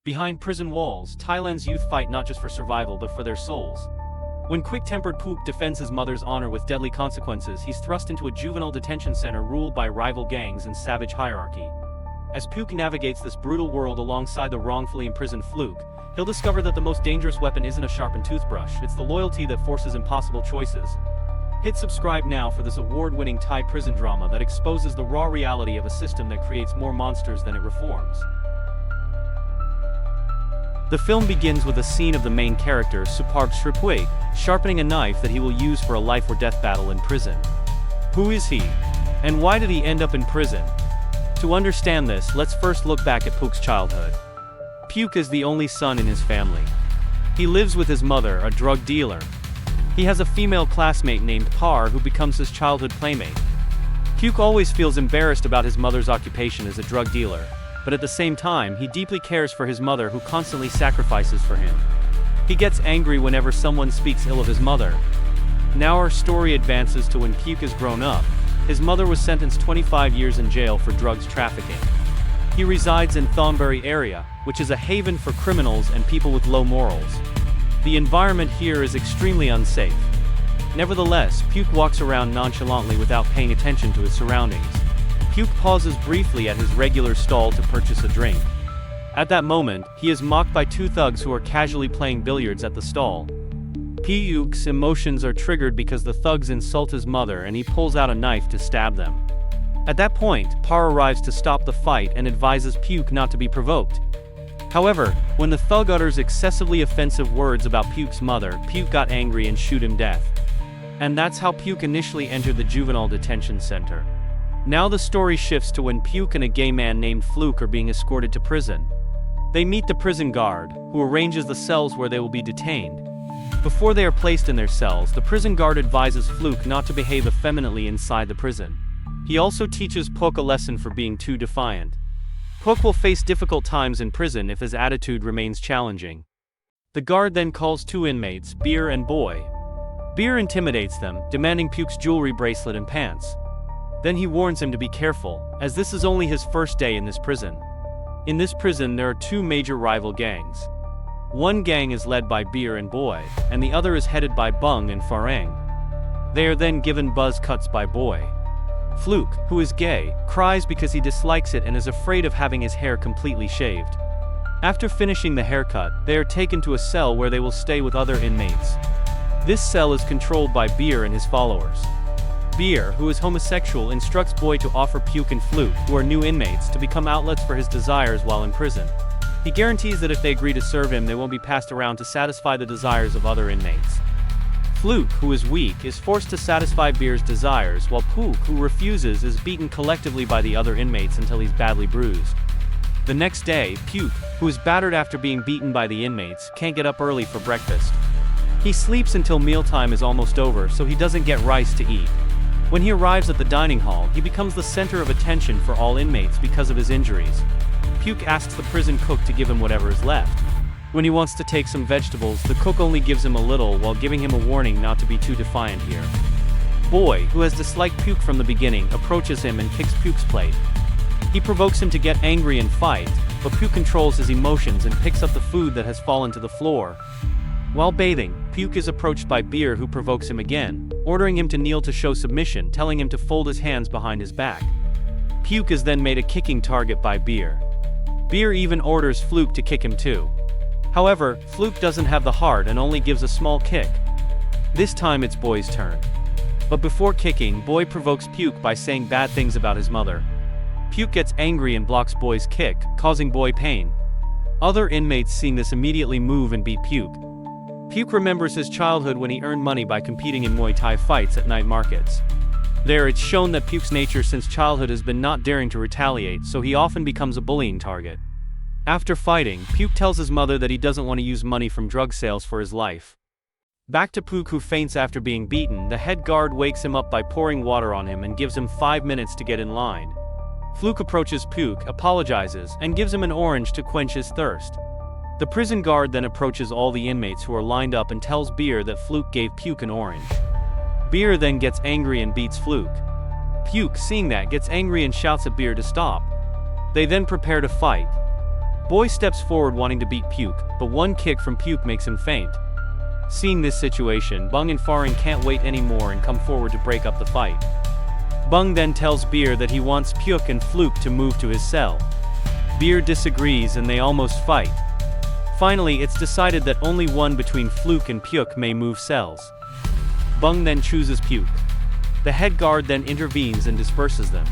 Behind prison walls, Thailand's youth fight not just for survival but for their souls. When quick-tempered Puek defends his mother's honor with deadly consequences, he's thrust into a juvenile detention center ruled by rival gangs and savage hierarchy. As Puek navigates this brutal world alongside the wrongfully imprisoned Fluke, he'll discover that the most dangerous weapon isn't a sharpened toothbrush, it's the loyalty that forces impossible choices. Hit subscribe now for this award-winning Thai prison drama that exposes the raw reality of a system that creates more monsters than it reforms. The film begins with a scene of the main character, Puek Sripuek, sharpening a knife that he will use for a life-or-death battle in prison. Who is he? And why did he end up in prison? To understand this, let's first look back at Puek's childhood. Puek is the only son in his family. He lives with his mother, a drug dealer. He has a female classmate named Par who becomes his childhood playmate. Puek always feels embarrassed about his mother's occupation as a drug dealer, but at the same time, he deeply cares for his mother who constantly sacrifices for him. He gets angry whenever someone speaks ill of his mother. Now our story advances to when Puek is grown up. His mother was sentenced 25 years in jail for drugs trafficking. He resides in Thonburi area, which is a haven for criminals and people with low morals. The environment here is extremely unsafe. Nevertheless, Puek walks around nonchalantly without paying attention to his surroundings. Puek pauses briefly at his regular stall to purchase a drink. At that moment, he is mocked by two thugs who are casually playing billiards at the stall. Puek's emotions are triggered because the thugs insult his mother and he pulls out a knife to stab them. At that point, Par arrives to stop the fight and advises Puek not to be provoked. However, when the thug utters excessively offensive words about Puek's mother, Puek got angry and shoot him death. And that's how Puek initially entered the juvenile detention center. Now the story shifts to when Puek and a gay man named Fluke are being escorted to prison. They meet the prison guard, who arranges the cells where they will be detained. Before they are placed in their cells, the prison guard advises Fluke not to behave effeminately inside the prison. He also teaches Puek a lesson for being too defiant. Puek will face difficult times in prison if his attitude remains challenging. The guard then calls two inmates, Beer and Boy. Beer intimidates them, demanding Puek's jewelry bracelet and pants. Then he warns him to be careful, as this is only his first day in this prison. In this prison there are two major rival gangs. One gang is led by Beer and Boy, and the other is headed by Bung and Farang. They are then given buzz cuts by Boy. Fluke, who is gay, cries because he dislikes it and is afraid of having his hair completely shaved. After finishing the haircut, they are taken to a cell where they will stay with other inmates. This cell is controlled by Beer and his followers. Beer, who is homosexual, instructs Boy to offer Puek and Fluke, who are new inmates, to become outlets for his desires while in prison. He guarantees that if they agree to serve him, they won't be passed around to satisfy the desires of other inmates. Fluke, who is weak, is forced to satisfy Beer's desires, while Puek, who refuses, is beaten collectively by the other inmates until he's badly bruised. The next day, Puek, who is battered after being beaten by the inmates, can't get up early for breakfast. He sleeps until mealtime is almost over, so he doesn't get rice to eat. When he arrives at the dining hall, he becomes the center of attention for all inmates because of his injuries. Puek asks the prison cook to give him whatever is left. When he wants to take some vegetables, the cook only gives him a little while giving him a warning not to be too defiant here. Boy, who has disliked Puek from the beginning, approaches him and kicks Puek's plate. He provokes him to get angry and fight, but Puek controls his emotions and picks up the food that has fallen to the floor. While bathing, Puek is approached by Beer, who provokes him again, ordering him to kneel to show submission, telling him to fold his hands behind his back. Puek is then made a kicking target by Beer. Beer even orders Fluke to kick him too. However, Fluke doesn't have the heart and only gives a small kick. This time it's Boy's turn. But before kicking, Boy provokes Puek by saying bad things about his mother. Puek gets angry and blocks Boy's kick, causing Boy pain. Other inmates seeing this immediately move and beat Puek. Puek remembers his childhood when he earned money by competing in Muay Thai fights at night markets. There it's shown that Puek's nature since childhood has been not daring to retaliate, so he often becomes a bullying target. After fighting, Puek tells his mother that he doesn't want to use money from drug sales for his life. Back to Puek, who faints after being beaten. The head guard wakes him up by pouring water on him and gives him 5 minutes to get in line. Fluke approaches Puek, apologizes, and gives him an orange to quench his thirst. The prison guard then approaches all the inmates who are lined up and tells Beer that Fluke gave Puek an orange. Beer then gets angry and beats Fluke. Puek, seeing that, gets angry and shouts at Beer to stop. They then prepare to fight. Boy steps forward wanting to beat Puek, but one kick from Puek makes him faint. Seeing this situation, Bung and Farang can't wait anymore and come forward to break up the fight. Bung then tells Beer that he wants Puek and Fluke to move to his cell. Beer disagrees and they almost fight. Finally, it's decided that only one between Fluke and Puek may move cells. Bung then chooses Puek. The head guard then intervenes and disperses them.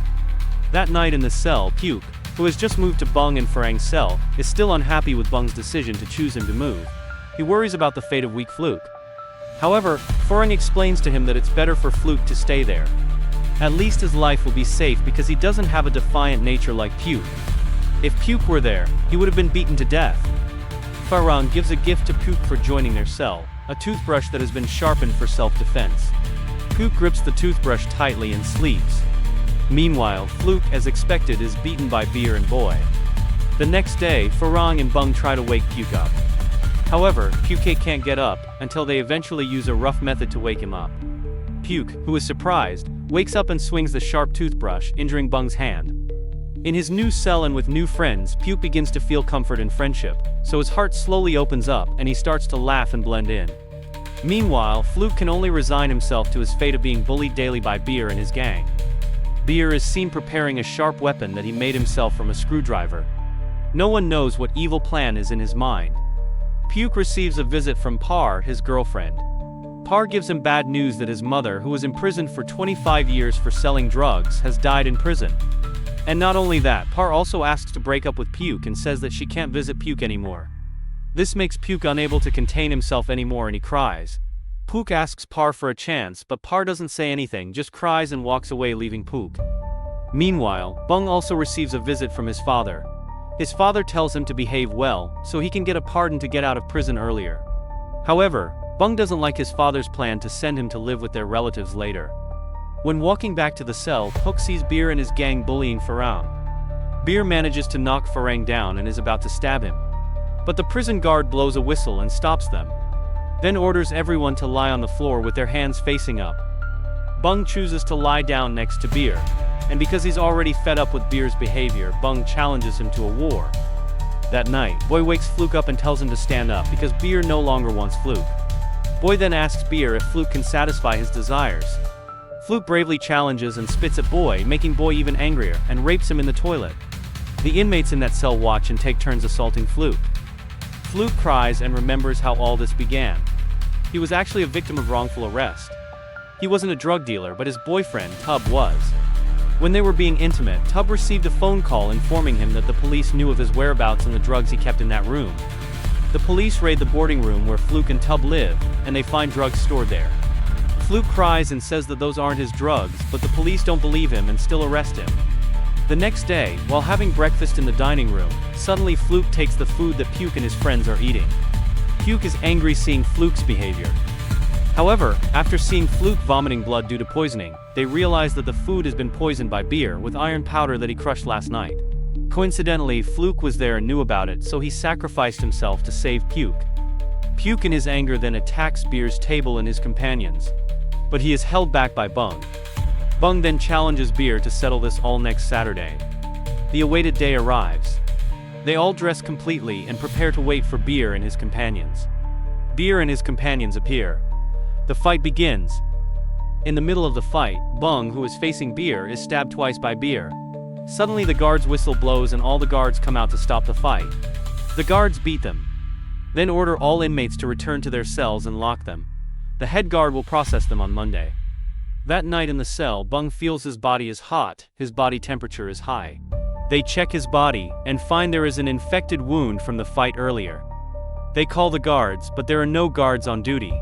That night in the cell, Puek, who has just moved to Bung and Farang's cell, is still unhappy with Bung's decision to choose him to move. He worries about the fate of weak Fluke. However, Farang explains to him that it's better for Fluke to stay there. At least his life will be safe because he doesn't have a defiant nature like Puek. If Puek were there, he would have been beaten to death. Farang gives a gift to Puek for joining their cell, a toothbrush that has been sharpened for self-defense. Puek grips the toothbrush tightly and sleeps. Meanwhile, Fluke, as expected, is beaten by Beer and Boy. The next day, Farang and Bung try to wake Puek up. However, Puek can't get up, until they eventually use a rough method to wake him up. Puek, who is surprised, wakes up and swings the sharp toothbrush, injuring Bung's hand. In his new cell and with new friends, Puek begins to feel comfort and friendship, so his heart slowly opens up and he starts to laugh and blend in. Meanwhile, Fluke can only resign himself to his fate of being bullied daily by Beer and his gang. Beer is seen preparing a sharp weapon that he made himself from a screwdriver. No one knows what evil plan is in his mind. Puek receives a visit from Par, his girlfriend. Par gives him bad news that his mother, who was imprisoned for 25 years for selling drugs, has died in prison. And not only that, Par also asks to break up with Puek and says that she can't visit Puek anymore. This makes Puek unable to contain himself anymore and he cries. Puek asks Par for a chance, but Par doesn't say anything, just cries and walks away, leaving Puek. Meanwhile, Bung also receives a visit from his father. His father tells him to behave well, so he can get a pardon to get out of prison earlier. However, Bung doesn't like his father's plan to send him to live with their relatives later. When walking back to the cell, Puek sees Beer and his gang bullying Farang. Beer manages to knock Farang down and is about to stab him. But the prison guard blows a whistle and stops them. Then orders everyone to lie on the floor with their hands facing up. Bung chooses to lie down next to Beer, and because he's already fed up with Beer's behavior, Bung challenges him to a war. That night, Boy wakes Fluke up and tells him to stand up because Beer no longer wants Fluke. Boy then asks Beer if Fluke can satisfy his desires. Fluke bravely challenges and spits at Boy, making Boy even angrier, and rapes him in the toilet. The inmates in that cell watch and take turns assaulting Fluke. Fluke cries and remembers how all this began. He was actually a victim of wrongful arrest. He wasn't a drug dealer, but his boyfriend, Tub, was. When they were being intimate, Tub received a phone call informing him that the police knew of his whereabouts and the drugs he kept in that room. The police raid the boarding room where Fluke and Tub live, and they find drugs stored there. Fluke cries and says that those aren't his drugs, but the police don't believe him and still arrest him. The next day, while having breakfast in the dining room, suddenly Fluke takes the food that Puek and his friends are eating. Puek is angry seeing Fluke's behavior. However, after seeing Fluke vomiting blood due to poisoning, they realize that the food has been poisoned by Beer with iron powder that he crushed last night. Coincidentally, Fluke was there and knew about it, so he sacrificed himself to save Puek. Puek in his anger then attacks Beer's table and his companions. But he is held back by Bung. Bung then challenges Beer to settle this all next Saturday. The awaited day arrives. They all dress completely and prepare to wait for Beer and his companions. Beer and his companions appear. The fight begins. In the middle of the fight, Bung, who is facing Beer, is stabbed twice by Beer. Suddenly the guard's whistle blows and all the guards come out to stop the fight. The guards beat them. Then order all inmates to return to their cells and lock them. The head guard will process them on Monday. That night in the cell, Bung feels his body is hot, his body temperature is high. They check his body, and find there is an infected wound from the fight earlier. They call the guards, but there are no guards on duty.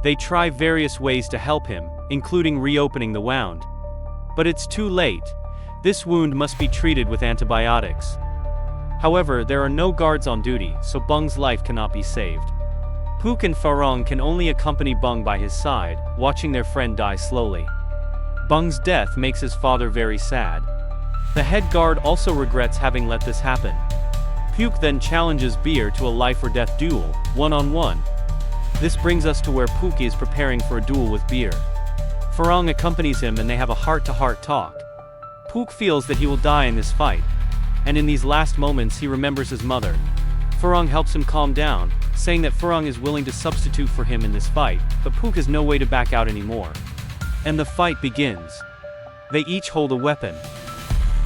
They try various ways to help him, including reopening the wound. But it's too late. This wound must be treated with antibiotics. However, there are no guards on duty, so Bung's life cannot be saved. Puek and Farang can only accompany Bung by his side, watching their friend die slowly. Bung's death makes his father very sad. The head guard also regrets having let this happen. Puek then challenges Beer to a life or death duel, one-on-one. This brings us to where Puek is preparing for a duel with Beer. Farang accompanies him and they have a heart-to-heart talk. Puek feels that he will die in this fight. and in these last moments he remembers his mother. Phrong helps him calm down, saying that Phrong is willing to substitute for him in this fight, but Puek has no way to back out anymore. And the fight begins. They each hold a weapon.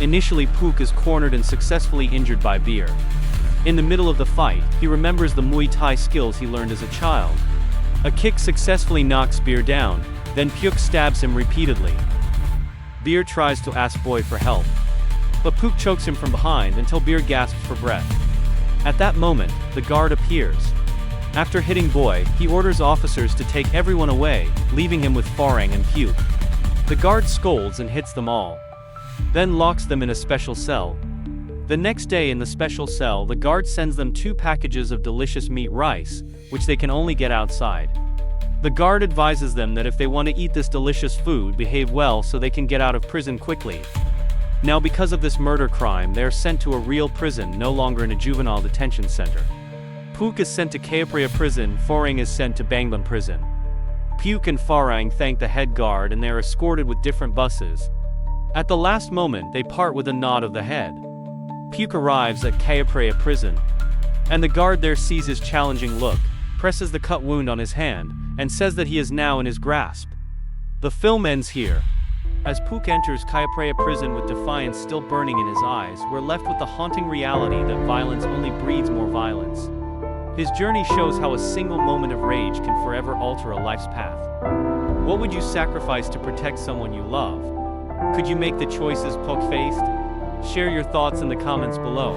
Initially Puek is cornered and successfully injured by Beer. In the middle of the fight, he remembers the Muay Thai skills he learned as a child. A kick successfully knocks Beer down, then Puek stabs him repeatedly. Beer tries to ask Boy for help, but Puek chokes him from behind until Beer gasps for breath. At that moment, the guard appears. After hitting Boy, he orders officers to take everyone away, leaving him with Phrong and Puek. The guard scolds and hits them all, then locks them in a special cell. The next day in the special cell, the guard sends them 2 packages of delicious meat rice, which they can only get outside. The guard advises them that if they want to eat this delicious food, behave well so they can get out of prison quickly. Now because of this murder crime, they are sent to a real prison, no longer in a juvenile detention center. Puek is sent to Kayaprea prison, Phrong is sent to Bangban prison. Puek and Phrong thank the head guard and they are escorted with different buses. At the last moment, they part with a nod of the head. Puek arrives at Kayaprea prison, and the guard there sees his challenging look, presses the cut wound on his hand, and says that he is now in his grasp. The film ends here. As Puek enters Kayaprea prison with defiance still burning in his eyes, we're left with the haunting reality that violence only breeds more violence. His journey shows how a single moment of rage can forever alter a life's path. What would you sacrifice to protect someone you love? Could you make the choices Puek faced? Share your thoughts in the comments below.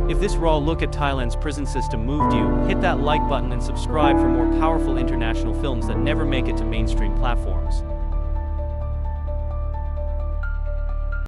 If this raw look at Thailand's prison system moved you, hit that like button and subscribe for more powerful international films that never make it to mainstream platforms.